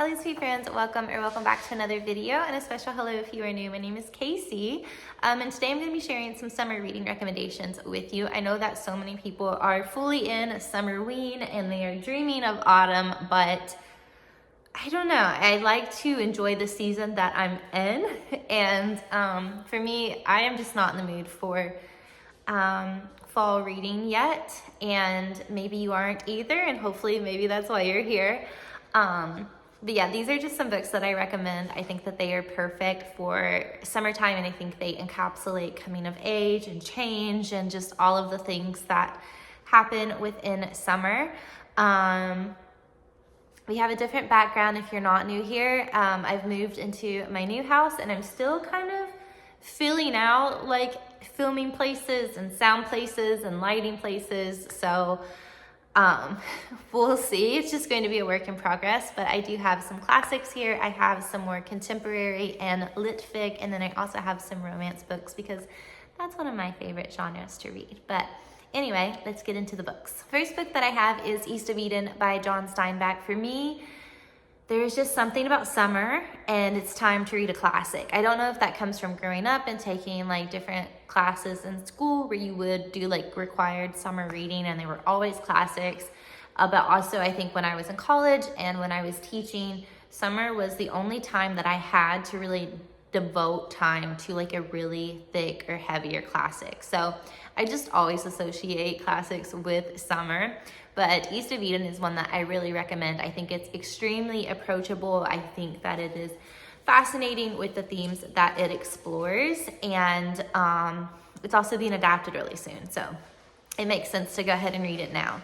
Hello sweet friends, welcome back to another video, and a special hello if you are new. My name is Casey, and today I'm going to be sharing some summer reading recommendations with you. I know that so many people are fully in summer-ween and they are dreaming of autumn, but I don't know. I like to enjoy the season that I'm in, and for me, I am just not in the mood for fall reading yet, and maybe you aren't either, and hopefully maybe that's why you're here. But yeah, these are just some books that I recommend. I think that they are perfect for summertime, and I think they encapsulate coming of age and change and just all of the things that happen within summer. We have a different background if you're not new here. I've moved into my new house and I'm still kind of filling out like filming places and sound places and lighting places. So we'll see. It's just going to be a work in progress, but I do have some classics here. I have some more contemporary and lit fic, and then I also have some romance books because that's one of my favorite genres to read. But anyway, let's get into the books. First book that I have is East of Eden by John Steinbeck. For me, there's just something about summer and it's time to read a classic. I don't know if that comes from growing up and taking like different classes in school where you would do like required summer reading and they were always classics. But also I think when I was in college and when I was teaching, summer was the only time that I had to really devote time to like a really thick or heavier classic. So I just always associate classics with summer. But East of Eden is one that I really recommend. I think it's extremely approachable. I think that it is fascinating with the themes that it explores, and it's also being adapted really soon. So it makes sense to go ahead and read it now.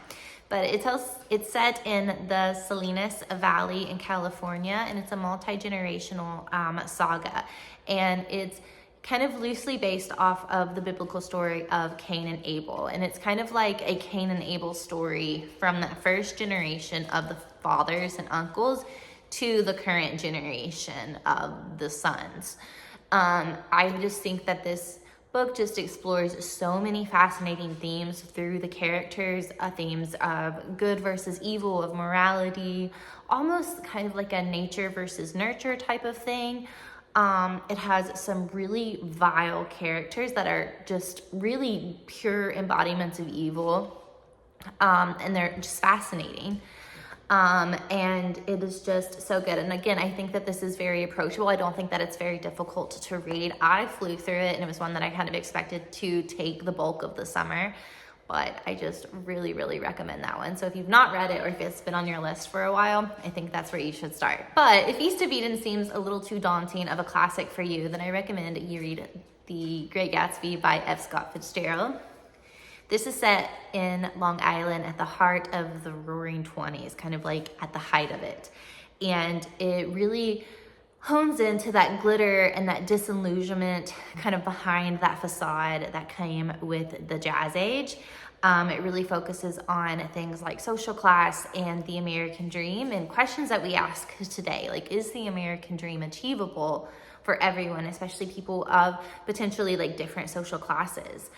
But it's set in the Salinas Valley in California, and it's a multi-generational saga. And it's kind of loosely based off of the biblical story of Cain and Abel. And it's kind of like a Cain and Abel story from that first generation of the fathers and uncles to the current generation of the sons. I just think that this book just explores so many fascinating themes through the characters, themes of good versus evil, of morality, almost kind of like a nature versus nurture type of thing. It has some really vile characters that are just really pure embodiments of evil, and they're just fascinating. And it is just so good. And again, I think that this is very approachable. I don't think that it's very difficult to read. I flew through it, and it was one that I kind of expected to take the bulk of the summer, but I just really, really recommend that one. So if you've not read it, or if it's been on your list for a while, I think that's where you should start. But if East of Eden seems a little too daunting of a classic for you, then I recommend you read The Great Gatsby by F. Scott Fitzgerald. This is set in Long Island at the heart of the Roaring 20s, kind of like at the height of it. And it really hones into that glitter and that disillusionment kind of behind that facade that came with the Jazz Age. It really focuses on things like social class and the American dream, and questions that we ask today, like, is the American dream achievable for everyone, especially people of potentially like different social classes?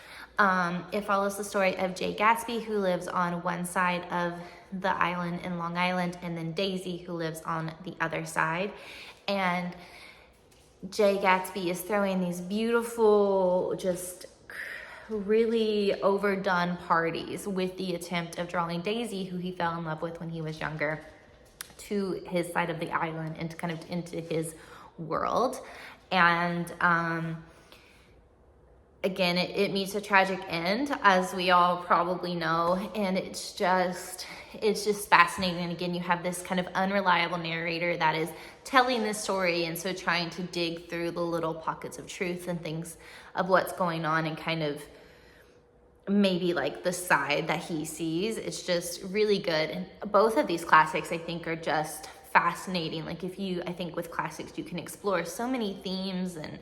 It follows the story of Jay Gatsby, who lives on one side of the island in Long Island, and then Daisy, who lives on the other side. And Jay Gatsby is throwing these beautiful, just really overdone parties with the attempt of drawing Daisy, who he fell in love with when he was younger, to his side of the island and kind of into his world. And again, it meets a tragic end, as we all probably know, and it's just fascinating. And again, you have this kind of unreliable narrator that is telling this story, and so trying to dig through the little pockets of truth and things of what's going on, and kind of maybe like the side that he sees. It's just really good. And both of these classics, I think, are just fascinating. Like, I think with classics, you can explore so many themes and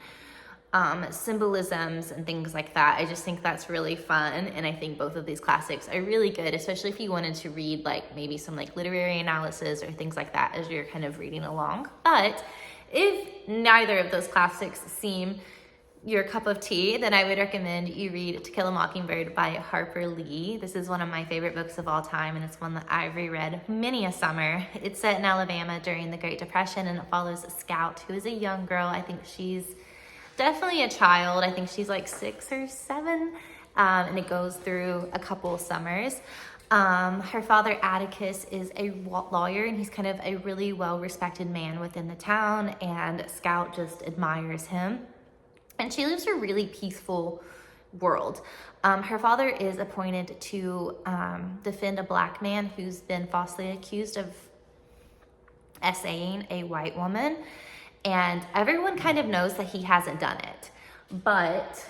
symbolisms and things like that. I just think that's really fun, and I think both of these classics are really good, especially if you wanted to read like maybe some like literary analysis or things like that as you're kind of reading along. But if neither of those classics seem your cup of tea, then I would recommend you read To Kill a Mockingbird by Harper Lee. This is one of my favorite books of all time, and it's one that I've reread many a summer. It's set in Alabama during the Great Depression, and it follows a scout who is a young girl. I think she's definitely a child. I think she's like 6 or 7, and it goes through a couple summers. Her father Atticus is a lawyer, and he's kind of a really well-respected man within the town, and Scout just admires him. And she lives a really peaceful world. Her father is appointed to defend a black man who's been falsely accused of essaying a white woman. And everyone kind of knows that he hasn't done it. But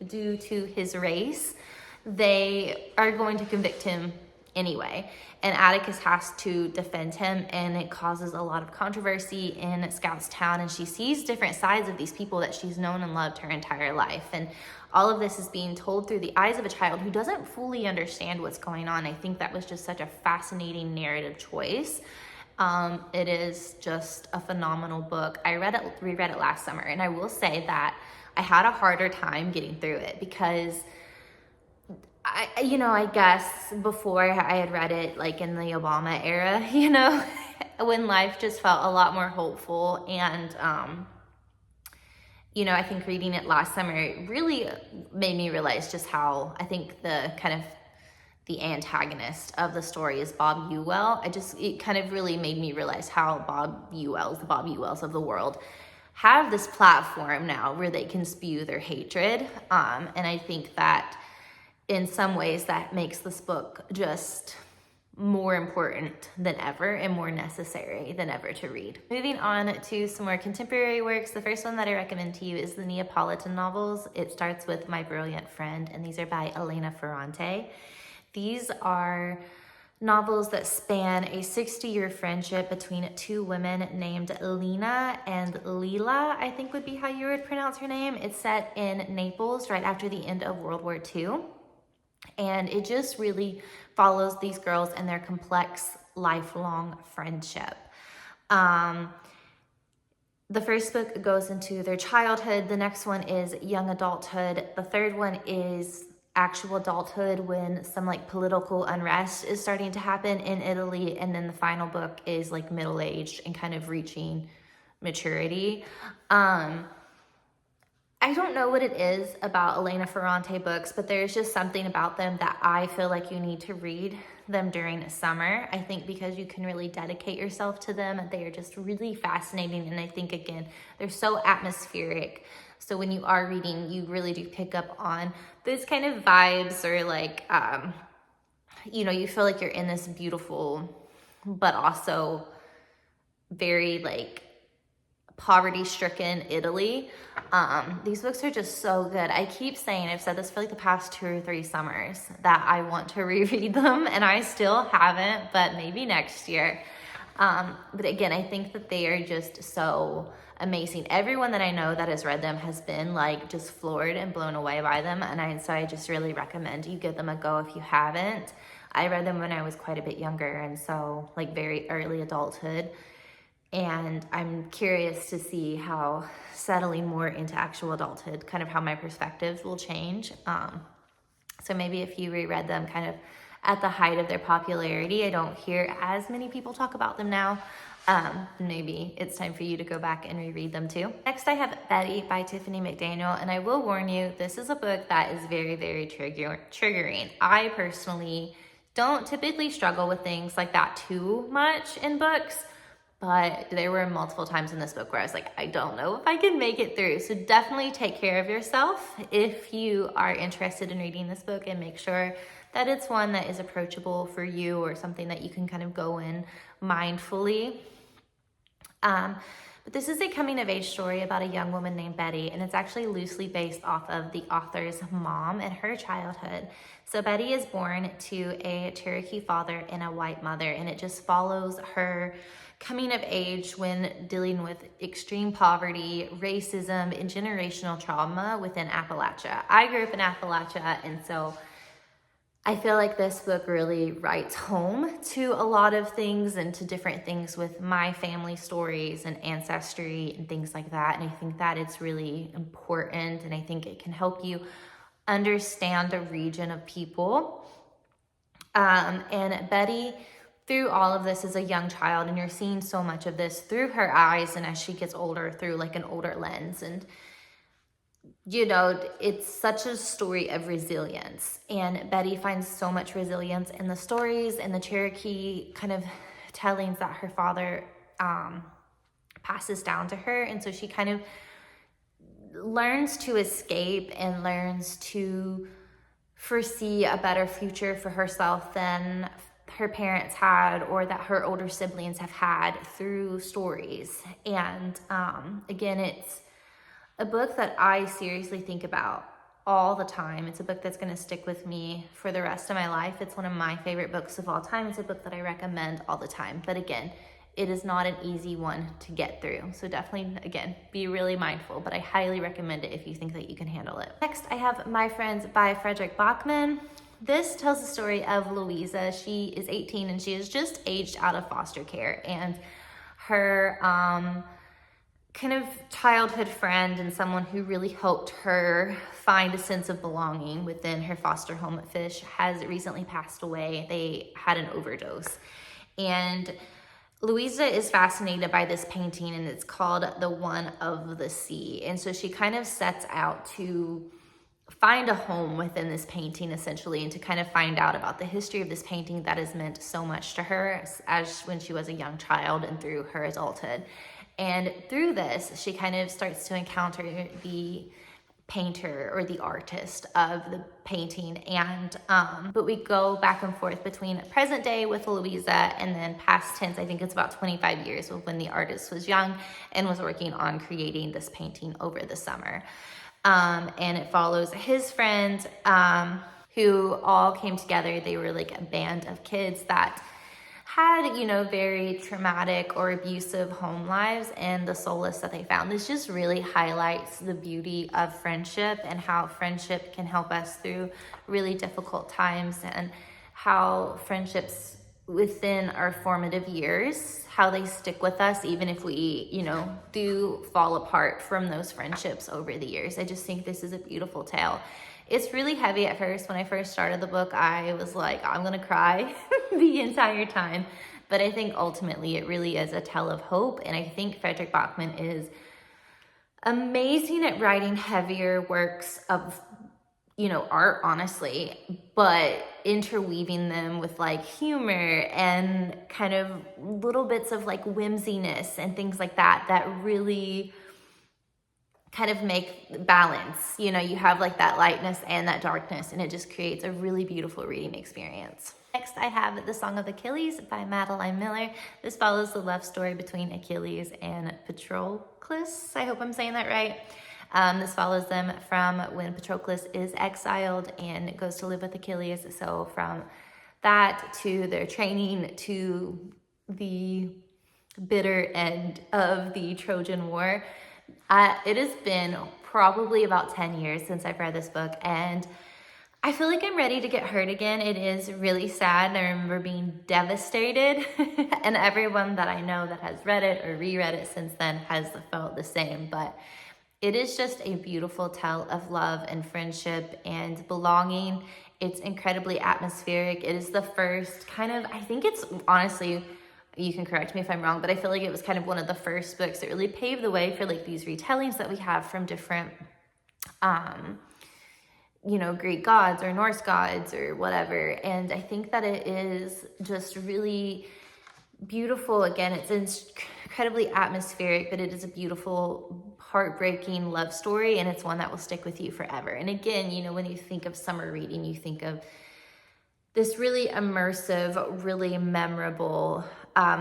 due to his race, they are going to convict him anyway. And Atticus has to defend him, and it causes a lot of controversy in Scout's town, and she sees different sides of these people that she's known and loved her entire life. And all of this is being told through the eyes of a child who doesn't fully understand what's going on. I think that was just such a fascinating narrative choice. It is just a phenomenal book. I reread it last summer, and I will say that I had a harder time getting through it because I guess before I had read it like in the Obama era, when life just felt a lot more hopeful. And, I think reading it last summer really made me realize just how I think the antagonist of the story is Bob Ewell. It kind of really made me realize how the Bob Ewells of the world have this platform now where they can spew their hatred. And I think that in some ways that makes this book just more important than ever and more necessary than ever to read. Moving on to some more contemporary works, the first one that I recommend to you is the Neapolitan novels. It starts with My Brilliant Friend, and these are by Elena Ferrante. These are novels that span a 60-year friendship between 2 women named Elena and Lila, I think would be how you would pronounce her name. It's set in Naples right after the end of World War II. And it just really follows these girls and their complex lifelong friendship. The first book goes into their childhood. The next one is young adulthood. The third one is actual adulthood when some political unrest is starting to happen in Italy. And then the final book is middle-aged and kind of reaching maturity. I don't know what it is about Elena Ferrante books, but there's just something about them that I feel like you need to read them during summer. I think because you can really dedicate yourself to them, and they are just really fascinating. And I think, again, they're so atmospheric. So when you are reading, you really do pick up on those kind of vibes, or you feel like you're in this beautiful, but also very poverty-stricken Italy. These books are just so good. I keep saying, I've said this for the past 2 or 3 summers, that I want to reread them, and I still haven't, but maybe next year. But again, I think that they are just so amazing. Everyone that I know that has read them has been just floored and blown away by them, and so I just really recommend you give them a go if you haven't. I read them when I was quite a bit younger, and so very early adulthood. And I'm curious to see how settling more into actual adulthood, kind of how my perspectives will change. So maybe if you reread them kind of at the height of their popularity, I don't hear as many people talk about them now. Maybe it's time for you to go back and reread them too. Next, I have Betty by Tiffany McDaniel. And I will warn you, this is a book that is very, very triggering. I personally don't typically struggle with things like that too much in books. But there were multiple times in this book where I was like, I don't know if I can make it through. So definitely take care of yourself if you are interested in reading this book, and make sure that it's one that is approachable for you, or something that you can kind of go in mindfully. But this is a coming-of-age story about a young woman named Betty, and it's actually loosely based off of the author's mom and her childhood. So Betty is born to a Cherokee father and a white mother, and it just follows her coming of age when dealing with extreme poverty, racism, and generational trauma within Appalachia. I grew up in Appalachia, and so I feel like this book really writes home to a lot of things and to different things with my family stories and ancestry and things like that. And I think that it's really important, and I think it can help you understand a region of people. And Betty, through all of this, is a young child, and you're seeing so much of this through her eyes, and as she gets older, through like an older lens. And you know, it's such a story of resilience, and Betty finds so much resilience in the stories and the Cherokee kind of tellings that her father passes down to her. And so she kind of learns to escape and learns to foresee a better future for herself than her parents had, or that her older siblings have had, through stories. And again, it's a book that I seriously think about all the time. It's a book that's going to stick with me for the rest of my life. It's one of my favorite books of all time. It's a book that I recommend all the time. But again, it is not an easy one to get through. So definitely, again, be really mindful, but I highly recommend it if you think that you can handle it. Next, I have My Friends by Fredrik Backman. This tells the story of Louisa. She is 18 and she has just aged out of foster care, and her kind of childhood friend and someone who really helped her find a sense of belonging within her foster home at Fish has recently passed away. They had an overdose. And Louisa is fascinated by this painting, and it's called The One of the Sea. And so she kind of sets out to find a home within this painting, essentially, and to kind of find out about the history of this painting that has meant so much to her as when she was a young child and through her adulthood. And through this, she kind of starts to encounter the painter or the artist of the painting. And but we go back and forth between present day with Louisa and then past tense. I think it's about 25 years of when the artist was young and was working on creating this painting over the summer. And it follows his friends who all came together. They were like a band of kids that had, you know, very traumatic or abusive home lives, and the solace that they found. This just really highlights the beauty of friendship and how friendship can help us through really difficult times, and how friendships within our formative years, how they stick with us even if we, you know, do fall apart from those friendships over the years. I just think this is a beautiful tale. It's really heavy at first. When I first started the book, I was like, I'm gonna cry the entire time. But I think ultimately it really is a tale of hope. And I think Fredrik Backman is amazing at writing heavier works of, you know, art, honestly, but interweaving them with like humor and kind of little bits of like whimsiness and things like that, that really kind of make balance. You know, you have like that lightness and that darkness, and it just creates a really beautiful reading experience. Next, I have The Song of Achilles by Madeline Miller. This follows the love story between Achilles and Patroclus. I hope I'm saying that right. This follows them from when Patroclus is exiled and goes to live with Achilles. So from that to their training to the bitter end of the Trojan War. It has been probably about 10 years since I've read this book, and I feel like I'm ready to get hurt again. It is really sad. I remember being devastated, and everyone that I know that has read it or reread it since then has felt the same. But it is just a beautiful tale of love and friendship and belonging. It's incredibly atmospheric. It is the first kind of, I think it's honestly, you can correct me if I'm wrong, but I feel like it was kind of one of the first books that really paved the way for like these retellings that we have from different, you know, Greek gods or Norse gods or whatever. And I think that it is just really beautiful. Again, it's incredibly atmospheric, but it is a beautiful, heartbreaking love story, and it's one that will stick with you forever. And again, you know, when you think of summer reading, you think of this really immersive, really memorable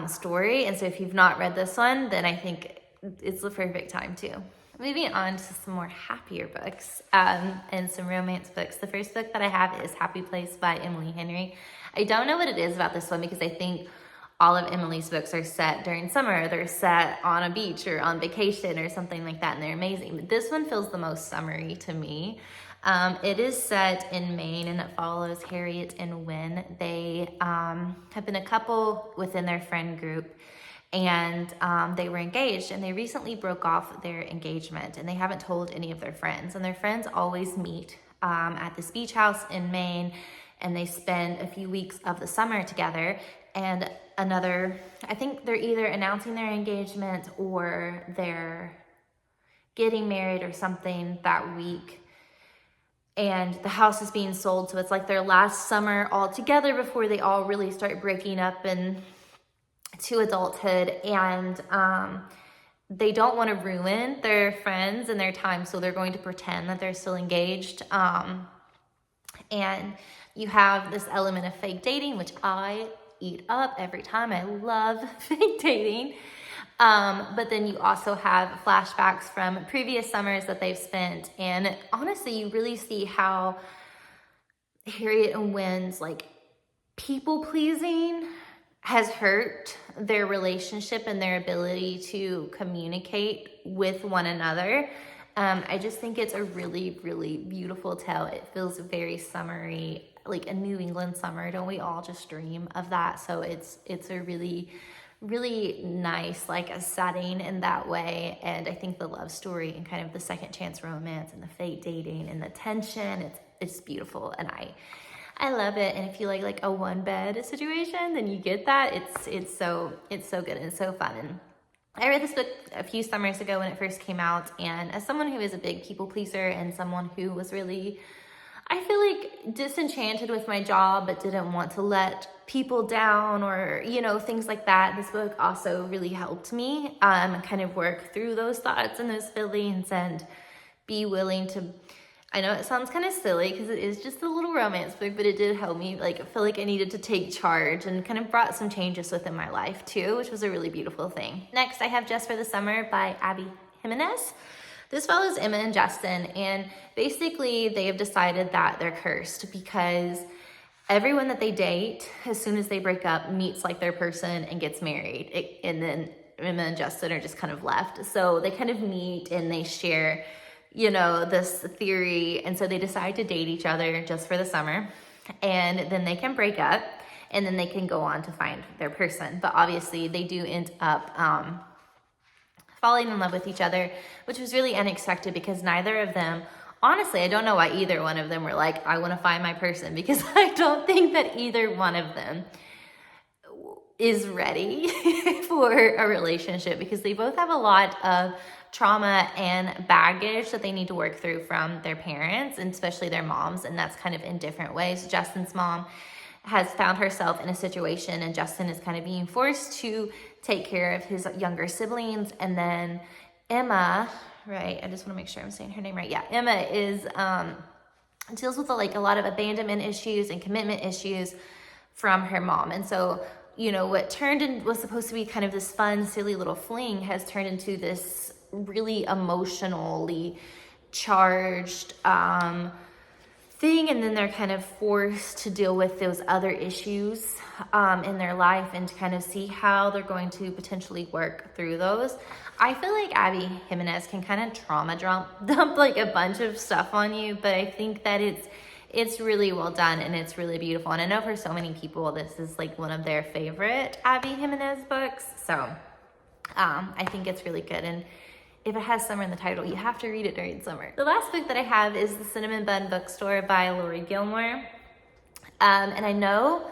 story. And so if you've not read this one, then I think it's the perfect time too. Moving on to some more happier books and some romance books. The first book that I have is Happy Place by Emily Henry. I don't know what it is about this one, because I think all of Emily's books are set during summer. They're set on a beach or on vacation or something like that, and they're amazing. But this one feels the most summery to me. It is set in Maine, and it follows Harriet and Wynne. They have been a couple within their friend group, and they were engaged, and they recently broke off their engagement, and they haven't told any of their friends. And their friends always meet at this beach house in Maine, and they spend a few weeks of the summer together. And I think they're either announcing their engagement or they're getting married or something that week. And the house is being sold, so it's like their last summer all together before they all really start breaking up and to adulthood. And they don't want to ruin their friends and their time, so they're going to pretend that they're still engaged. And you have this element of fake dating, which I eat up every time. I love fake dating. But then you also have flashbacks from previous summers that they've spent. And honestly, you really see how Harriet and Wynne's like people pleasing has hurt their relationship and their ability to communicate with one another. I just think it's a really, really beautiful tale. It feels very summery, like a New England summer. Don't we all just dream of that? So it's a really, really nice, like a setting in that way. And I think the love story and kind of the second chance romance and the fake dating and the tension, it's beautiful. And I love it. And if you like a one bed situation, then you get that. It's so good and so fun. And I read this book a few summers ago when it first came out. And as someone who is a big people pleaser and someone who was really, I feel like, disenchanted with my job, but didn't want to let people down or, things like that, this book also really helped me kind of work through those thoughts and those feelings and be willing to, I know it sounds kind of silly because it is just a little romance book, but it did help me feel like I needed to take charge and kind of brought some changes within my life too, which was a really beautiful thing. Next, I have Just for the Summer by Abby Jimenez. This follows Emma and Justin, and basically they have decided that they're cursed because everyone that they date, as soon as they break up, meets like their person and gets married. And then Emma and Justin are just kind of left. So they kind of meet and they share, this theory. And so they decide to date each other just for the summer. And then they can break up and then they can go on to find their person. But obviously they do end up falling in love with each other, which was really unexpected because neither of them, honestly, I don't know why either one of them were like, I want to find my person, because I don't think that either one of them is ready for a relationship because they both have a lot of trauma and baggage that they need to work through from their parents and especially their moms, and that's kind of in different ways. Justin's mom has found herself in a situation and Justin is kind of being forced to take care of his younger siblings, and then Emma, right, I just want to make sure I'm saying her name right. Yeah, Emma is deals with a lot of abandonment issues and commitment issues from her mom. And so, what was supposed to be kind of this fun, silly little fling has turned into this really emotionally charged thing, and then they're kind of forced to deal with those other issues in their life and to kind of see how they're going to potentially work through those. I feel like Abby Jimenez can kind of trauma dump a bunch of stuff on you, but I think that it's really well done and it's really beautiful. And I know for so many people, this is one of their favorite Abby Jimenez books. So I think it's really good. And if it has summer in the title, you have to read it during summer. The last book that I have is The Cinnamon Bun Bookstore by Laurie Gilmore. And I know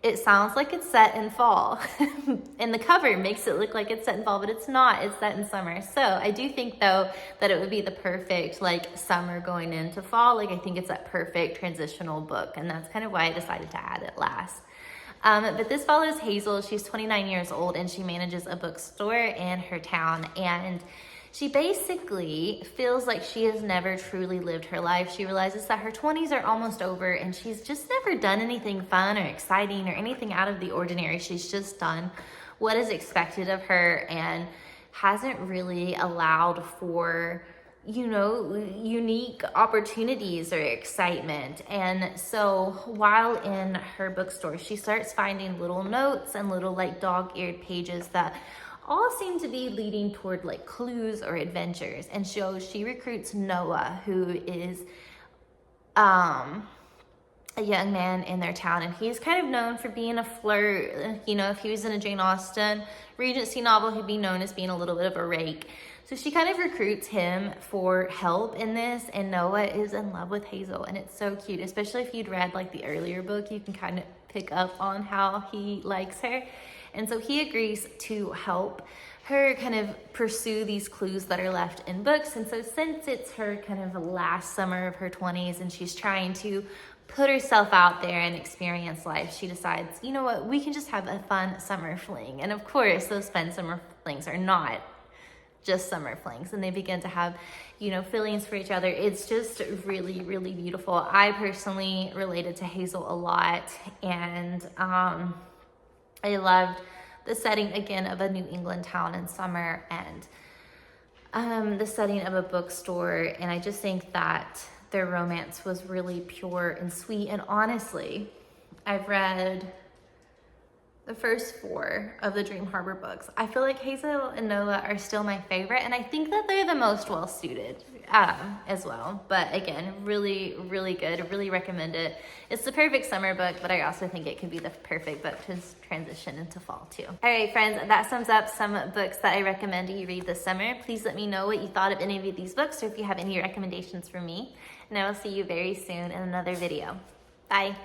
it sounds like it's set in fall. And the cover makes it look like it's set in fall, but it's not. It's set in summer. So I do think, though, that it would be the perfect summer going into fall. I think it's that perfect transitional book. And that's kind of why I decided to add it last. But this follows Hazel. She's 29 years old and she manages a bookstore in her town. And she basically feels like she has never truly lived her life. She realizes that her 20s are almost over and she's just never done anything fun or exciting or anything out of the ordinary. She's just done what is expected of her and hasn't really allowed for, unique opportunities or excitement. And so while in her bookstore, she starts finding little notes and little dog-eared pages that all seem to be leading toward clues or adventures. And so she recruits Noah, who is a young man in their town, and he's kind of known for being a flirt. You know, if he was in a Jane Austen Regency novel, he'd be known as being a little bit of a rake. So she kind of recruits him for help in this, and Noah is in love with Hazel, and it's so cute. Especially if you'd read like the earlier book, you can kind of pick up on how he likes her. And so he agrees to help her kind of pursue these clues that are left in books. And so since it's her kind of last summer of her 20s and she's trying to put herself out there and experience life, she decides, you know what, we can just have a fun summer fling. And of course, those fun summer flings are not just summer flings, and they begin to have, you know, feelings for each other. It's just really, really beautiful. I personally related to Hazel a lot, and I loved the setting again of a New England town in summer, and the setting of a bookstore. And I just think that their romance was really pure and sweet. And honestly, I've read the first 4 of the Dream Harbor books. I feel like Hazel and Noah are still my favorite, and I think that they're the most well suited as well. But again, really, really good. I really recommend it. It's the perfect summer book, but I also think it could be the perfect book to transition into fall too. All right, friends, that sums up some books that I recommend you read this summer. Please let me know what you thought of any of these books, or if you have any recommendations for me. And I will see you very soon in another video. Bye.